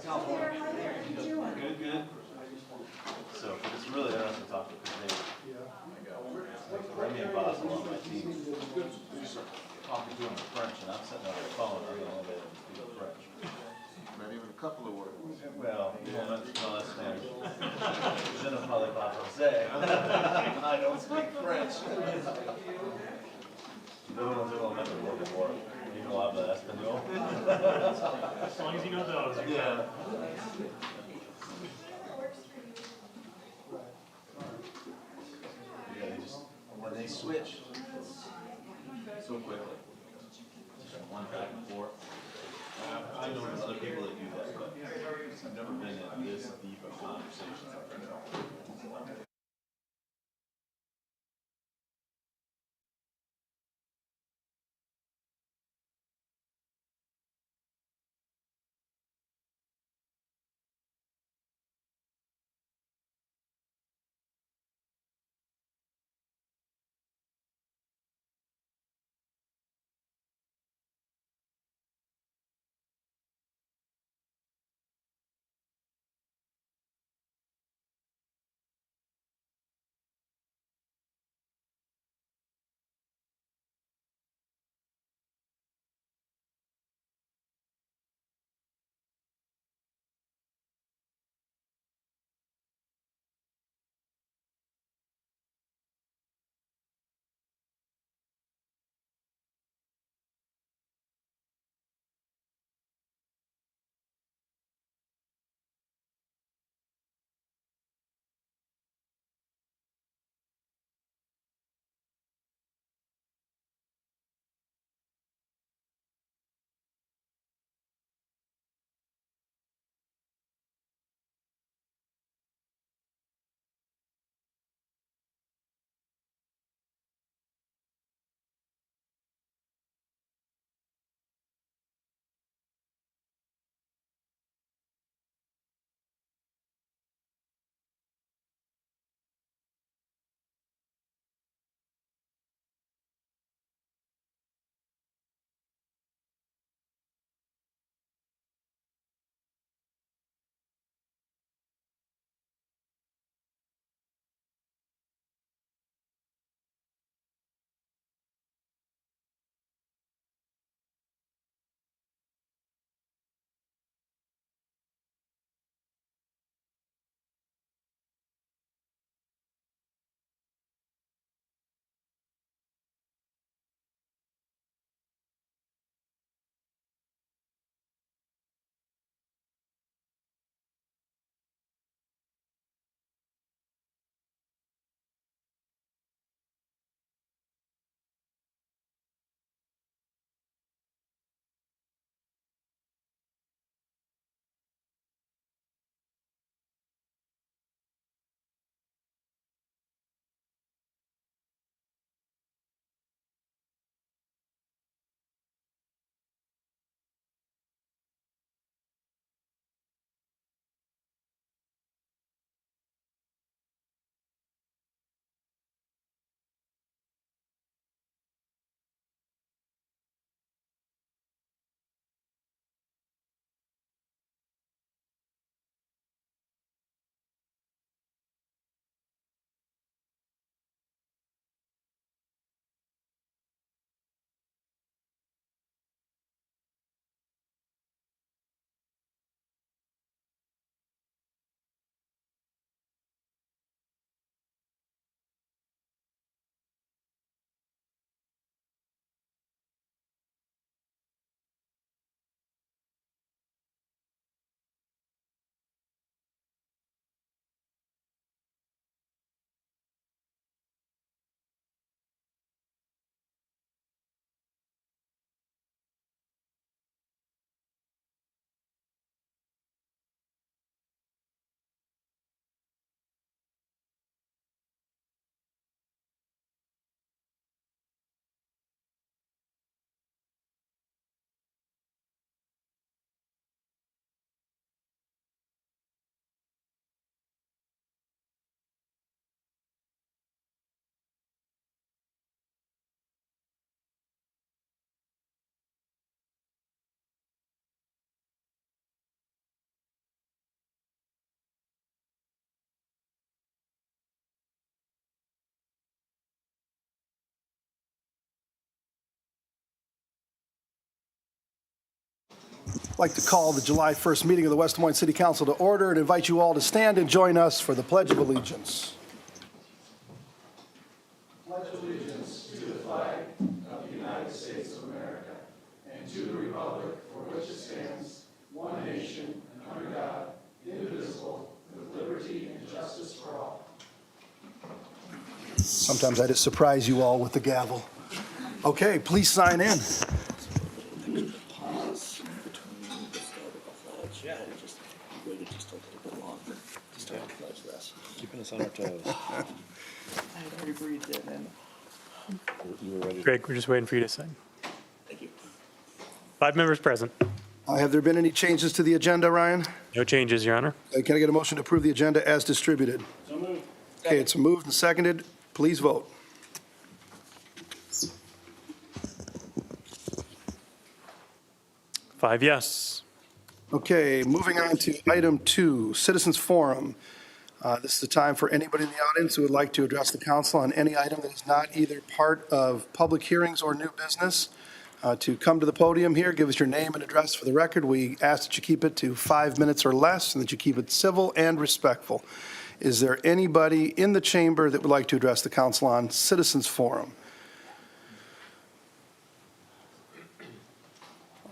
Peter, how you doing? Good, good. So, but it's really interesting to talk to because Remy and Boz on my team talking to him in French, and I'm sitting on the phone, I'm the only way that can speak French. Not even a couple of words. Well, no, that's Spanish. Je ne parle pas français. I don't speak French. No, no momento por favor. You know habla español? As long as you know those, you're Yeah. Yeah, they just, when they switch so quickly, just one back and forth. I know there's other people that do that, but I've never been in this deep of conversations. like to call the July 1st meeting of the West Des Moines City Council to order and invite you all to stand and join us for the Pledge of Allegiance. Sometimes I just surprise you all with the gavel. Okay, please sign in. Keeping us on our toes. I had already breathed it in. You were ready. Greg, we're just waiting for you to sign. Thank you. 5 members present. Have there been any changes to the agenda, Ryan? No changes, Your Honor. Can I get a motion to approve the agenda as distributed? So moved. Okay, it's moved and seconded. Please vote. Five yes. Okay, moving on to item 2, Citizens Forum. This is the time for anybody in the audience who would like to address the council on any item that is not either part of public hearings or new business to come to the podium here, give us your name and address for the record. We ask that you keep it to 5 minutes or less and that you keep it civil and respectful. Is there anybody in the chamber that would like to address the council on Citizens Forum?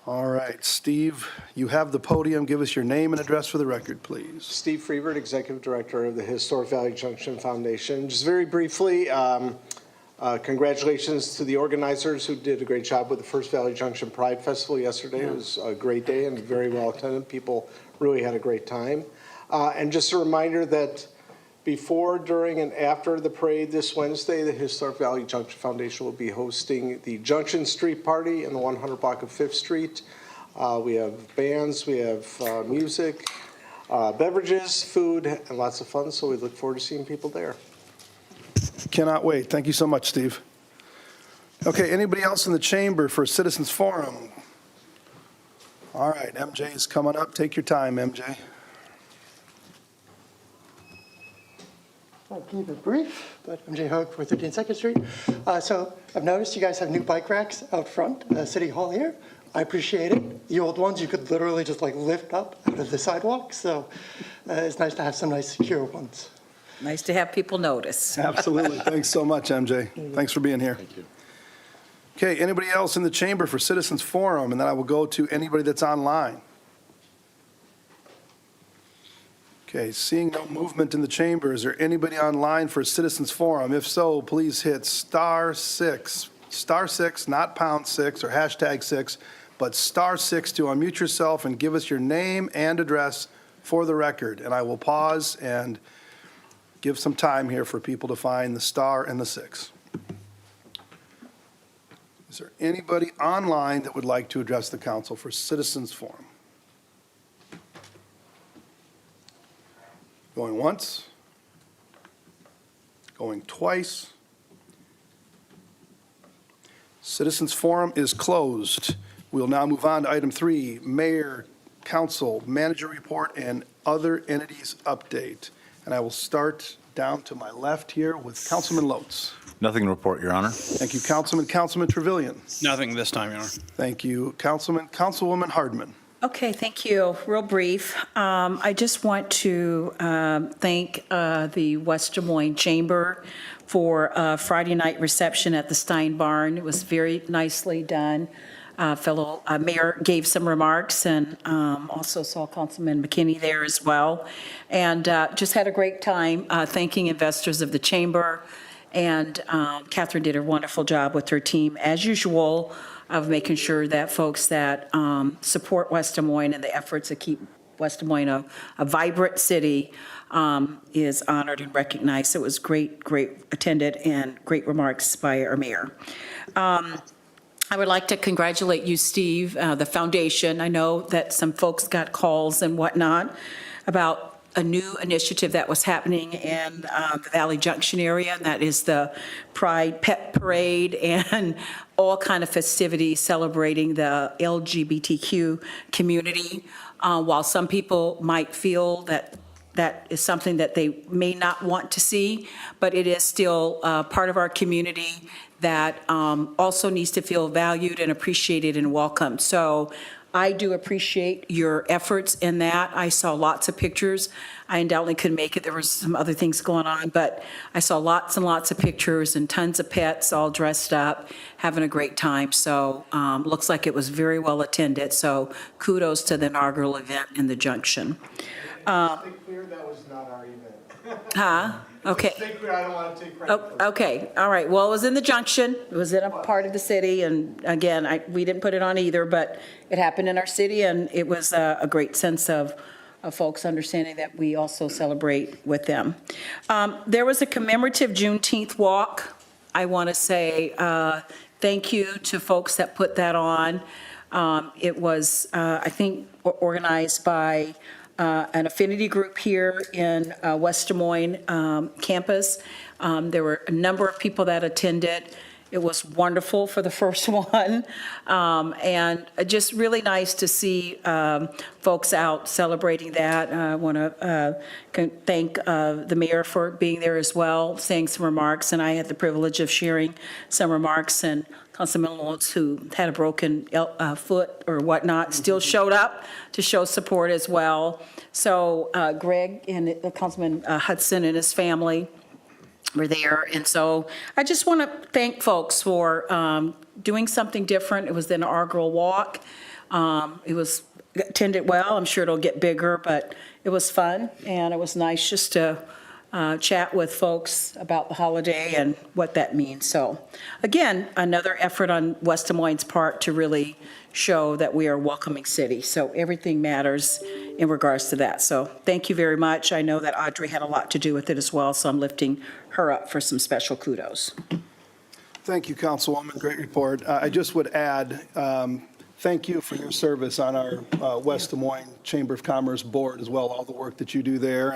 All right, Steve, you have the podium. Give us your name and address for the record, please. Steve Freebird, Executive Director of the Historic Valley Junction Foundation. Just very briefly, congratulations to the organizers who did a great job with the First Valley Junction Pride Festival yesterday. It was a great day and very well attended. People really had a great time. And just a reminder that before, during, and after the parade this Wednesday, the Historic Valley Junction Foundation will be hosting the Junction Street Party in the 100 block of 5th Street. We have bands, we have music, beverages, food, and lots of fun, so we look forward to seeing people there. Cannot wait. Thank you so much, Steve. Okay, anybody else in the chamber for Citizens Forum? All right, MJ is coming up. Take your time, MJ. I'll keep it brief, but I'm Jay Hogue for 13 2nd Street. So I've noticed you guys have new bike racks out front, City Hall here. I appreciate it. The old ones you could literally just like lift up out of the sidewalk. So it's nice to have some nice secure ones. Nice to have people notice. Absolutely. Thanks so much, MJ. Thanks for being here. Thank you. Okay, anybody else in the chamber for Citizens Forum? And then I will go to anybody that's online. Okay, seeing no movement in the chamber, is there anybody online for Citizens Forum? If so, please hit *6, *6, not #6 or #6, but *6 to unmute yourself and give us your name and address for the record. And I will pause and give some time here for people to find the star and the 6. Is there anybody online that would like to address the council for Citizens Forum? Going once, going twice. Citizens Forum is closed. We'll now move on to item 3, Mayor, Council, Manager Report, and Other Entities Update. And I will start down to my left here with Councilman Lotz. Nothing to report, Your Honor. Thank you, Councilman. Councilman Trevelyan. Nothing this time, Your Honor. Thank you, Councilwoman Hardman. Okay, thank you. Real brief. I just want to thank the West Des Moines Chamber for a Friday night reception at the Stein Barn. It was very nicely done. Fellow mayor gave some remarks, and also saw Councilman McKinney there as well. And just had a great time thanking investors of the chamber. And Catherine did a wonderful job with her team, as usual, of making sure that folks that support West Des Moines and the efforts to keep West Des Moines a vibrant city is honored and recognized. So it was great attended and great remarks by our mayor. I would like to congratulate you, Steve, the foundation. I know that some folks got calls and whatnot about a new initiative that was happening in the Valley Junction area, and that is the Pride Pet Parade and all kind of festivities celebrating the LGBTQ community. While some people might feel that that is something that they may not want to see, but it is still part of our community that also needs to feel valued and appreciated and welcomed. So I do appreciate your efforts in that. I saw lots of pictures. I undoubtedly couldn't make it. There was some other things going on, but I saw lots and lots of pictures and tons of pets all dressed up, having a great time. So looks like it was very well attended. So kudos to the inaugural event in the Junction. Stay clear, that was not our event. Huh? Okay. Stay clear, I don't want to take credit for it. Okay, all right. Well, it was in the Junction. It was in a part of the city, and again, we didn't put it on either, but it happened in our city, and it was a great sense of folks understanding that we also celebrate with them. There was a commemorative Juneteenth walk. I want to say thank you to folks that put that on. It was, I think, organized by an affinity group here in West Des Moines campus. There were a number of people that attended. It was wonderful for the first one, and just really nice to see folks out celebrating that. I want to thank the mayor for being there as well, saying some remarks, and I had the privilege of sharing some remarks, and Councilman Lawrence, who had a broken foot or whatnot, still showed up to show support as well. So Greg and Councilman Hudson and his family were there. And so I just want to thank folks for doing something different. It was the inaugural walk. It was attended well. I'm sure it'll get bigger, but it was fun. And it was nice just to chat with folks about the holiday and what that means. So again, another effort on West Des Moines' part to really show that we are a welcoming city. So everything matters in regards to that. So thank you very much. I know that Audrey had a lot to do with it as well, so I'm lifting her up for some special kudos. Thank you, Councilwoman. Great report. I just would add, thank you for your service on our West Des Moines Chamber of Commerce board as well, all the work that you do there.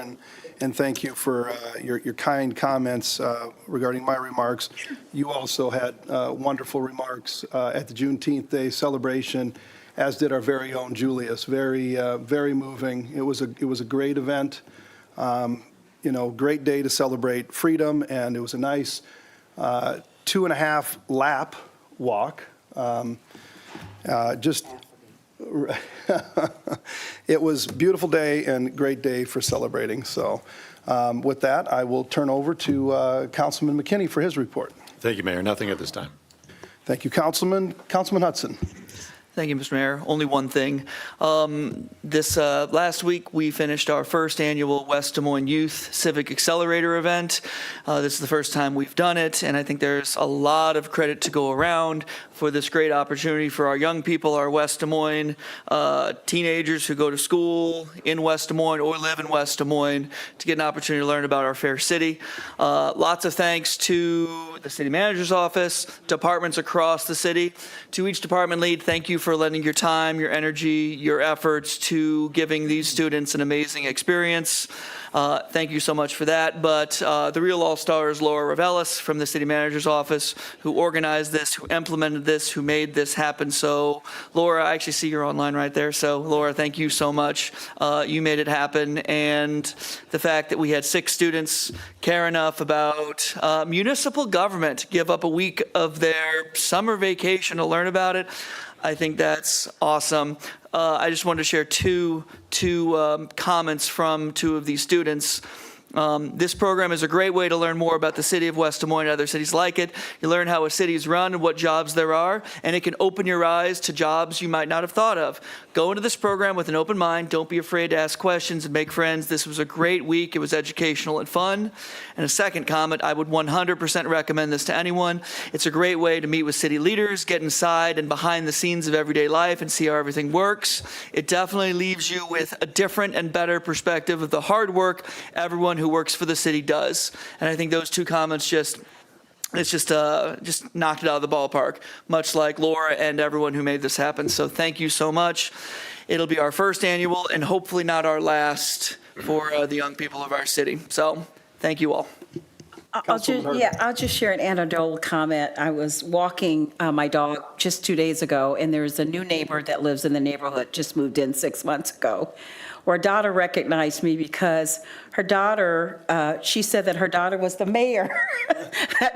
And thank you for your kind comments regarding my remarks. You also had wonderful remarks at the Juneteenth Day celebration, as did our very own Julius. Very, very moving. It was a great event. Great day to celebrate freedom, and it was a nice 2.5 lap walk. It was a beautiful day and great day for celebrating. So with that, I will turn over to Councilman McKinney for his report. Thank you, Mayor. Nothing at this time. Thank you, Councilman. Councilman Hudson. Thank you, Mr. Mayor. Only one thing. This last week, we finished our first annual West Des Moines Youth Civic Accelerator event. This is the first time we've done it, and I think there's a lot of credit to go around for this great opportunity for our young people, our West Des Moines teenagers who go to school in West Des Moines or live in West Des Moines to get an opportunity to learn about our fair city. Lots of thanks to the city manager's office, departments across the city. To each department lead, thank you for lending your time, your energy, your efforts to giving these students an amazing experience. Thank you so much for that. But the real all-star is Laura Ravelis from the city manager's office, who organized this, who implemented this, who made this happen. So Laura, I actually see you're online right there. So Laura, thank you so much. You made it happen. And the fact that we had 6 students care enough about municipal government, give up a week of their summer vacation to learn about it, I think that's awesome. I just wanted to share two comments from 2 of these students. This program is a great way to learn more about the city of West Des Moines and other cities like it. You learn how a city is run and what jobs there are, and it can open your eyes to jobs you might not have thought of. Go into this program with an open mind. Don't be afraid to ask questions and make friends. This was a great week. It was educational and fun. And a second comment, I would 100% recommend this to anyone. It's a great way to meet with city leaders, get inside and behind the scenes of everyday life and see how everything works. It definitely leaves you with a different and better perspective of the hard work everyone who works for the city does. And I think those 2 comments just knocked it out of the ballpark, much like Laura and everyone who made this happen. So thank you so much. It'll be our first annual and hopefully not our last for the young people of our city. So thank you all. I'll just share an anecdotal comment. I was walking my dog just 2 days ago, and there's a new neighbor that lives in the neighborhood, just moved in 6 months ago. Her daughter recognized me because her daughter, she said that her daughter was the mayor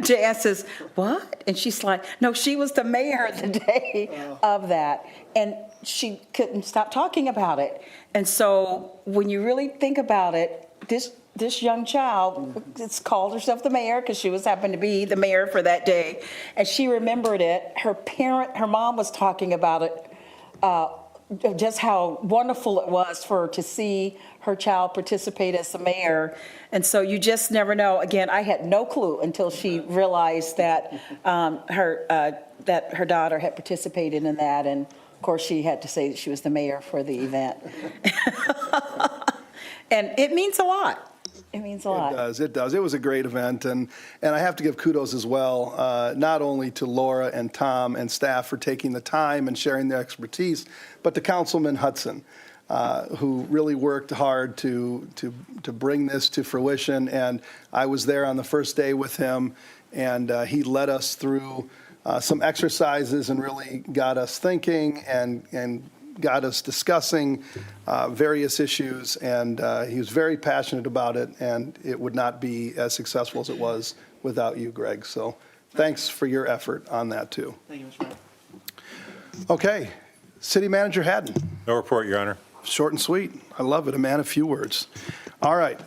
Jan says, what? And she's like, no, she was the mayor the day of that. And she couldn't stop talking about it. And so when you really think about it, this young child it's called herself the mayor because she was happened to be the mayor for that day. And she remembered it. Her mom was talking about it, just how wonderful it was for her to see her child participate as the mayor. And so you just never know. Again, I had no clue until she realized that that her daughter had participated in that. And of course, she had to say that she was the mayor for the event. And it means a lot. It means a lot. It does. It was a great event, and I have to give kudos as well, not only to Laura and Tom and staff for taking the time and sharing their expertise, but to Councilman Hudson, who really worked hard to bring this to fruition. And I was there on the first day with him, and he led us through some exercises and really got us thinking and got us discussing various issues, and he was very passionate about it, and it would not be as successful as it was without you, Greg. So thanks for your effort on that, too. Thank you, Mr. Mayor. Okay, City Manager Haddon. No report, Your Honor. Short and sweet. I love it, a man of few words. All right,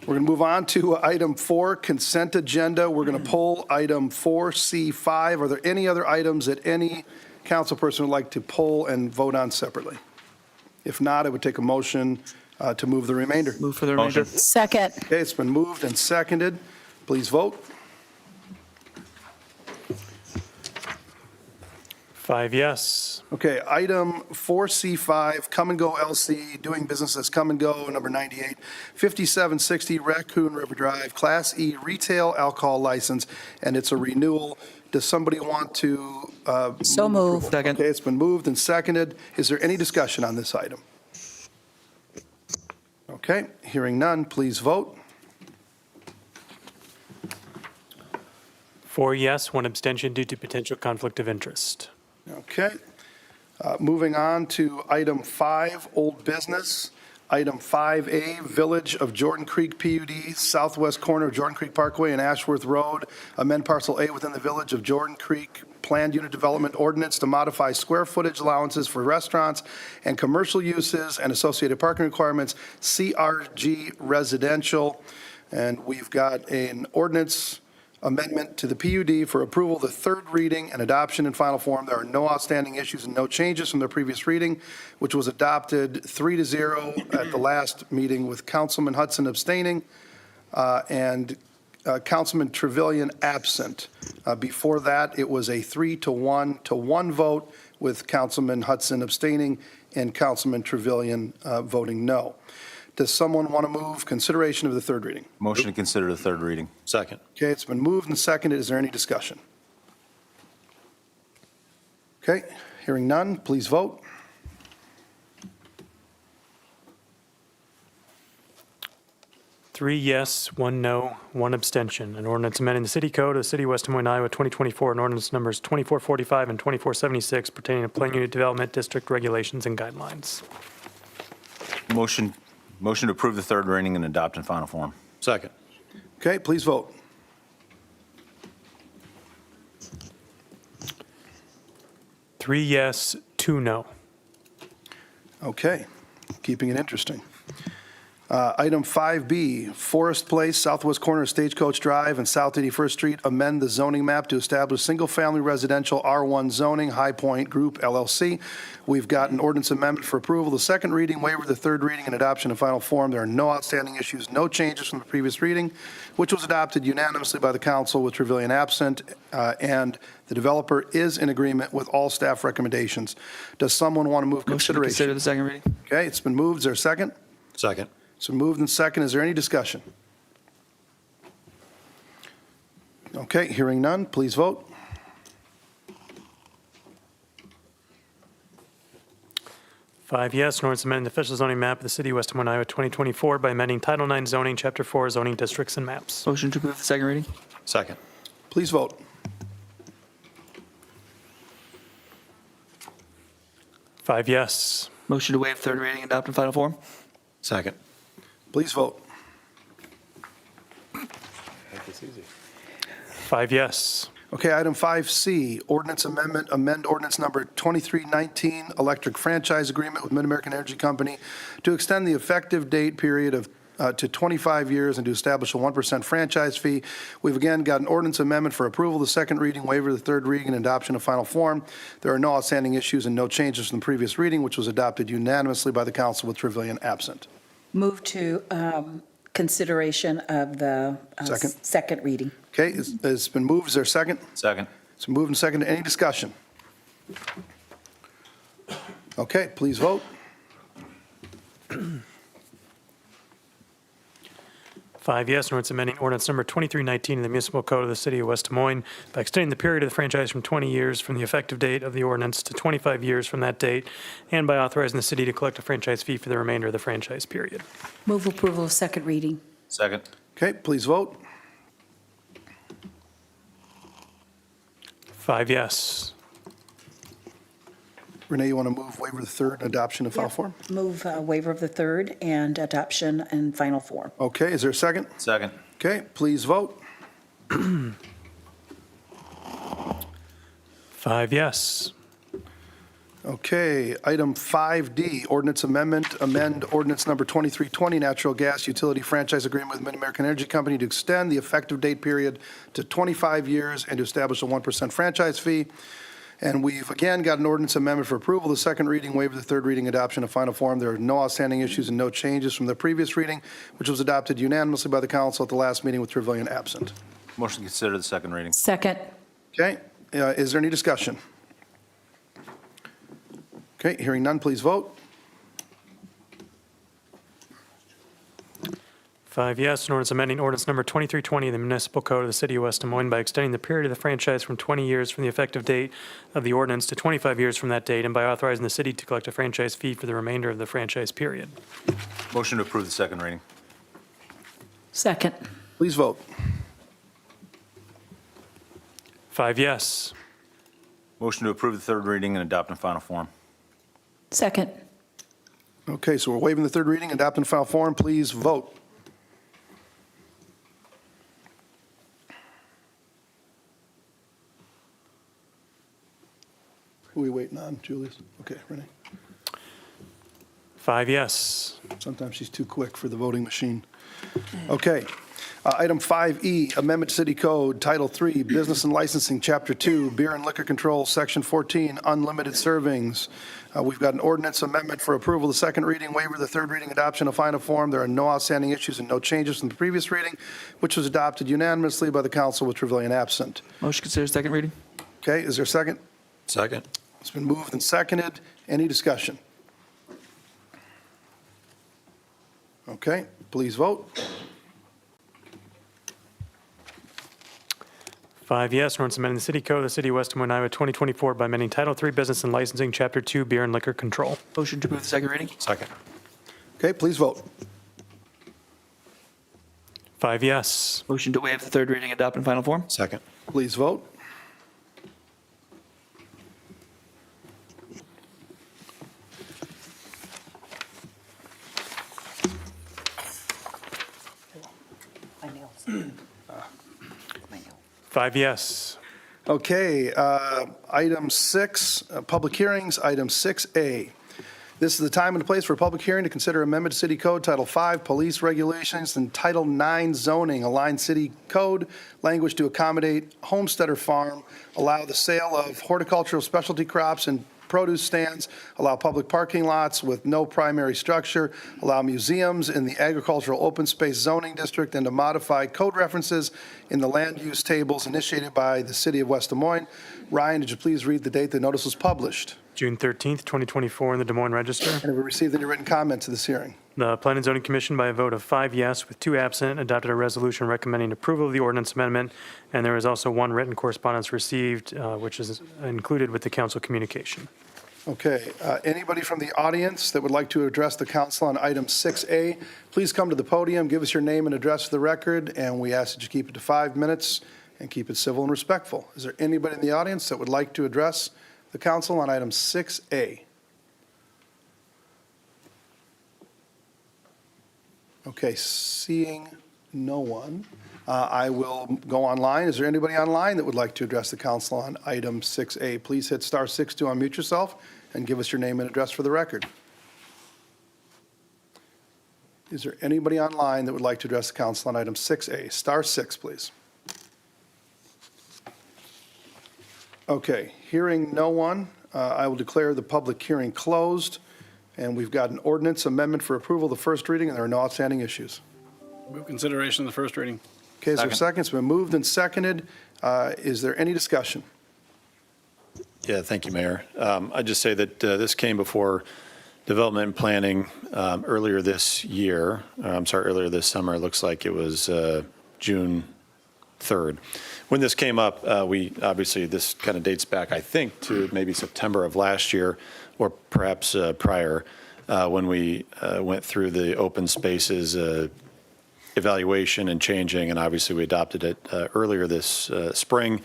we're going to move on to item 4, consent agenda. We're going to pull item 4C5. Are there any other items that any council person would like to poll and vote on separately? If not, I would take a motion to move the remainder. Move for the remainder. Second. Okay, it's been moved and seconded. Please vote. 5 yes. Okay, item 4C5, Come and Go LC, doing business as Come and Go, number 98, 5760 Raccoon River Drive, Class E retail alcohol license, and it's a renewal. Does somebody want to? So moved. Second. Okay, it's been moved and seconded. Is there any discussion on this item? Okay, hearing none, please vote. 4 yes, 1 abstention due to potential conflict of interest. Okay. Moving on to item 5, old business. Item 5A, Village of Jordan Creek PUD, southwest corner of Jordan Creek Parkway and Ashworth Road, amend parcel A within the Village of Jordan Creek Planned Unit Development Ordinance to modify square footage allowances for restaurants and commercial uses and associated parking requirements, CRG residential. And we've got an ordinance amendment to the PUD for approval, the third reading and adoption in final form. There are no outstanding issues and no changes from the previous reading, which was adopted 3-0 at the last meeting with Councilman Hudson abstaining and Councilman Trevilian absent. Before that, it was a 3-1 vote with Councilman Hudson abstaining and Councilman Trevilian voting no. Does someone want to move consideration of the third reading? Motion to consider the third reading. Second. Okay, it's been moved and seconded. Is there any discussion? Okay, hearing none, please vote. Three yes, 1 no, 1 abstention. An ordinance amending the city code of the city of West Des Moines, Iowa, 2024, and ordinance numbers 2445 and 2476 pertaining to Plan Unit Development District regulations and guidelines. Motion to approve the third reading and adopt in final form. Second. Okay, please vote. Three yes, 2 no. Okay, keeping it interesting. Item 5B, Forest Place, southwest corner of Stagecoach Drive and South 81st Street, amend the zoning map to establish single-family residential R1 zoning, High Point Group LLC. We've got an ordinance amendment for approval, the second reading, waiver, the third reading, and adoption in final form. There are no outstanding issues, no changes from the previous reading, which was adopted unanimously by the council with Trevilian absent, and the developer is in agreement with all staff recommendations. Does someone want to move Motion to consider consideration? the second reading. Okay, it's been moved. Is there a second? Second. So moved and second. Is there any discussion? Okay, hearing none, please vote. Five yes, an ordinance amending the official zoning map of the city of West Des Moines, Iowa, 2024 by amending Title IX zoning, Chapter 4 zoning districts and maps. Motion to approve the second reading. Second. Please vote. 5 yes. Motion to waive third reading, adopt in final form. Second. Please vote. 5 yes. Okay, item 5C, ordinance amendment, amend ordinance number 2319, electric franchise agreement with Mid-American Energy Company to extend the effective date period of to 25 years and to establish a 1% franchise fee. We've again got an ordinance amendment for approval, the second reading, waiver of the third reading, and adoption of final form. There are no outstanding issues and no changes from the previous reading, which was adopted unanimously by the council with Trevelyan absent. Move to consideration of the Second. second reading. Okay, it's been moved. Is there a second? Second. It's been moved and seconded. Any discussion? Okay, please vote. 5 yes, an ordinance amending ordinance number 2319 in the municipal code of the city of West Des Moines by extending the period of the franchise from 20 years from the effective date of the ordinance to 25 years from that date, and by authorizing the city to collect a franchise fee for the remainder of the franchise period. Move approval of second reading. Second. Okay, please vote. 5 yes. Renee, you want to move waiver of the third and adoption of final form? Move waiver of the third and adoption in final form. Okay, is there a second? Second. Okay, please vote. 5 yes. Okay, item 5D, ordinance amendment, amend ordinance number 2320, natural gas utility franchise agreement with Mid-American Energy Company to extend the effective date period to 25 years and to establish a 1% franchise fee. And we've again got an ordinance amendment for approval, the second reading, waiver of the third reading, adoption of final form. There are no outstanding issues and no changes from the previous reading, which was adopted unanimously by the council at the last meeting with Trevelyan absent. Motion to consider the second reading. Second. Okay, is there any discussion? Okay, hearing none, please vote. 5 yes, an ordinance amending ordinance number 2320 in the municipal code of the city of West Des Moines by extending the period of the franchise from 20 years from the effective date of the ordinance to 25 years from that date, and by authorizing the city to collect a franchise fee for the remainder of the franchise period. Motion to approve the second reading. Second. Please vote. 5 yes. Motion to approve the third reading and adopt in final form. Second. Okay, so we're waiving the third reading, adopting final form. Please vote. Who are we waiting on, Julius? Okay, Renee. 5 yes. Sometimes she's too quick for the voting machine. Okay. Item 5E, Amendment to City Code, Title 3, Business and Licensing, Chapter 2, Beer and Liquor Control, Section 14, Unlimited Servings. We've got an ordinance amendment for approval, the second reading, waiver, the third reading, adoption of final form. There are no outstanding issues and no changes from the previous reading, which was adopted unanimously by the council with Trevelyan absent. Motion to consider second reading. Okay, is there a second? Second. It's been moved and seconded. Any discussion? Okay, please vote. 5 yes, an ordinance amending the city code of the city of West Des Moines, Iowa, 2024 by amending Title 3 Business and Licensing, Chapter 2, Beer and Liquor Control. Motion to approve the second reading. Second. Okay, please vote. 5 yes. Motion to waive the third reading, adopt in final form. Second. Please vote. 5 yes. Okay, item 6, public hearings, item 6A. This is the time and the place for a public hearing to consider amendment to City Code Title 5, Police Regulations, and Title 9, Zoning, align City Code language to accommodate homesteader farm, allow the sale of horticultural specialty crops and produce stands, allow public parking lots with no primary structure, allow museums in the agricultural open space zoning district, and to modify code references in the land use tables initiated by the city of West Des Moines. Ryan, did you please read the date the notice was published? June 13th, 2024 in the Des Moines Register. And have we received any written comments to this hearing? The Planning and Zoning Commission, by a vote of 5 yes with 2 absent, adopted a resolution recommending approval of the ordinance amendment, and there is also 1 written correspondence received, which is included with the council communication. Okay, anybody from the audience that would like to address the council on item 6A, please come to the podium, give us your name and address for the record, and we ask that you keep it to 5 minutes and keep it civil and respectful. Is there anybody in the audience that would like to address the council on item 6A? Okay, seeing no one, I will go online. Is there anybody online that would like to address the council on item 6A? Please hit *6 to unmute yourself and give us your name and address for the record. Is there anybody online that would like to address the council on item 6A? *6, please. Okay, hearing no one, I will declare the public hearing closed, and we've got an ordinance amendment for approval, the first reading, and there are no outstanding issues. Move consideration of the first reading. Okay, is there a second? It's been moved and seconded. Is there any discussion? Yeah, thank you, Mayor. I'd just say that this came before Development and Planning earlier this year. Earlier this summer. It looks like it was June 3rd. When this came up, this kind of dates back, I think, to maybe September of last year, or perhaps prior, when we went through the open spaces evaluation and changing, and obviously we adopted it earlier this spring.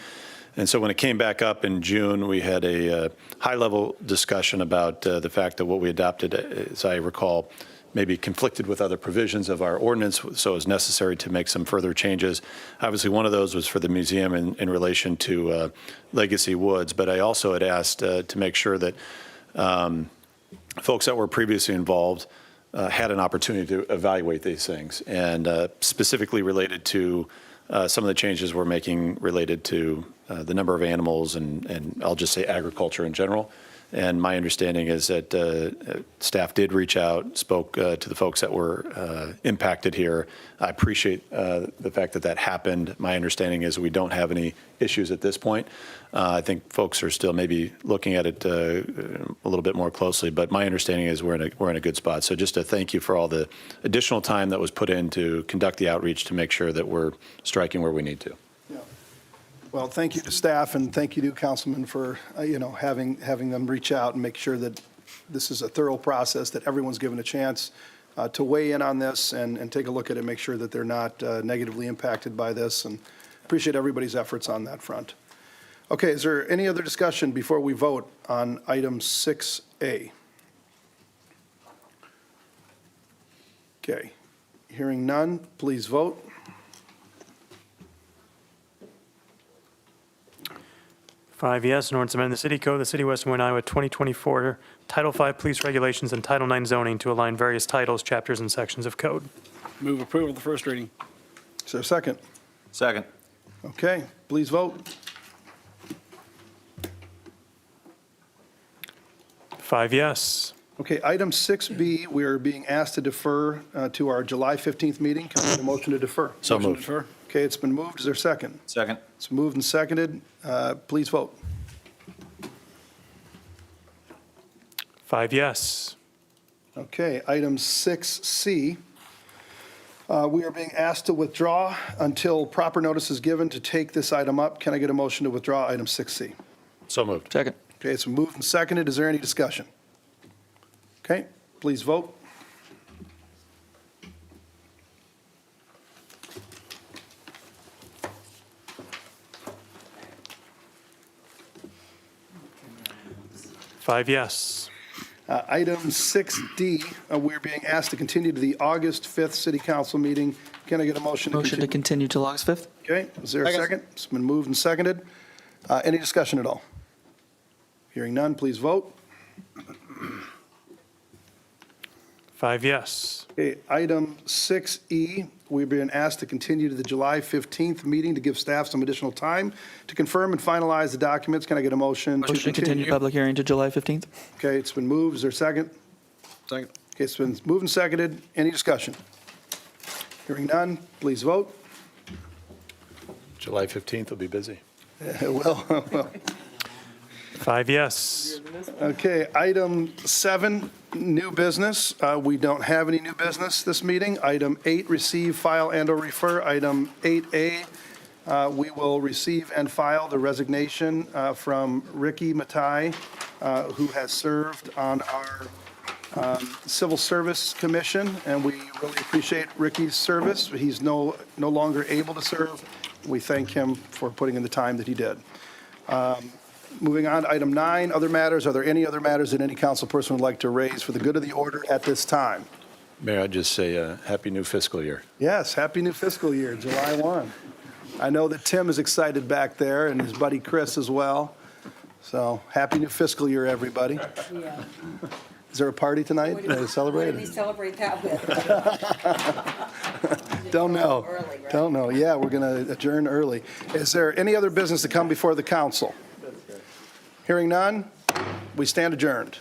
And so when it came back up in June, we had a high-level discussion about the fact that what we adopted, as I recall, maybe conflicted with other provisions of our ordinance, so it was necessary to make some further changes. Obviously, one of those was for the museum in relation to Legacy Woods, but I also had asked to make sure that folks that were previously involved had an opportunity to evaluate these things, and specifically related to some of the changes we're making related to the number of animals and I'll just say agriculture in general. And my understanding is that staff did reach out, spoke to the folks that were impacted here. I appreciate the fact that that happened. My understanding is we don't have any issues at this point. I think folks are still maybe looking at it a little bit more closely, but my understanding is we're in a good spot. So just to thank you for all the additional time that was put in to conduct the outreach to make sure that we're striking where we need to. Well, thank you to staff, and thank you to Councilman for, having them reach out and make sure that this is a thorough process, that everyone's given a chance to weigh in on this and take a look at it, make sure that they're not negatively impacted by this, and appreciate everybody's efforts on that front. Okay, is there any other discussion before we vote on item 6A? Okay, hearing none, please vote. 5 yes, an ordinance amending the City Code of the City of West Des Moines, Iowa, 2024, Title V Police Regulations and Title IX Zoning to align various titles, chapters, and sections of code. Move approval of the first reading. Is there a second? Second. Okay, please vote. 5 yes. Okay, item 6B, we are being asked to defer to our July 15th meeting. Can I get a motion to defer? So Motion to moved. defer. Okay, it's been moved. Is there a second? Second. It's moved and seconded. Please vote. 5 yes. Okay, item 6C, we are being asked to withdraw until proper notice is given to take this item up. Can I get a motion to withdraw item 6C? So moved. Second. Okay, it's been moved and seconded. Is there any discussion? Okay, please vote. 5 yes. Item 6D, we're being asked to continue to the August 5th City Council meeting. Can I get a motion to Motion to continue? continue till August 5th? Okay, is there a second? It's been moved and seconded. Any discussion at all? Hearing none, please vote. 5 yes. Okay, item 6E, we've been asked to continue to the July 15th meeting to give staff some additional time to confirm and finalize the documents. Can I get a motion to Motion to continue public hearing to July 15th? Okay, it's been moved. Is there a second? Second. Okay, it's been moved and seconded. Any discussion? Hearing none, please vote. July 15th will be busy. Well, 5 yes. okay, item 7, new business. We don't have any new business this meeting. Item 8, receive, file, and/or refer. Item 8A, we will receive and file the resignation from Ricky Matai, who has served on our Civil Service Commission, and we really appreciate Ricky's service. He's no longer able to serve. We thank him for putting in the time that he did. Moving on to item 9, other matters. Are there any other matters that any council person would like to raise for the good of the order at this time? Mayor, I'd just say happy new fiscal year. Yes, happy new fiscal year, July 1. I know that Tim is excited back there and his buddy Chris as well. So happy new fiscal year, everybody. Yeah. Is there a party tonight to celebrate? What do we celebrate that with? Don't know. Early, right? Don't know. Yeah, we're going to adjourn early. Is there any other business to come before the council? Hearing none, we stand adjourned.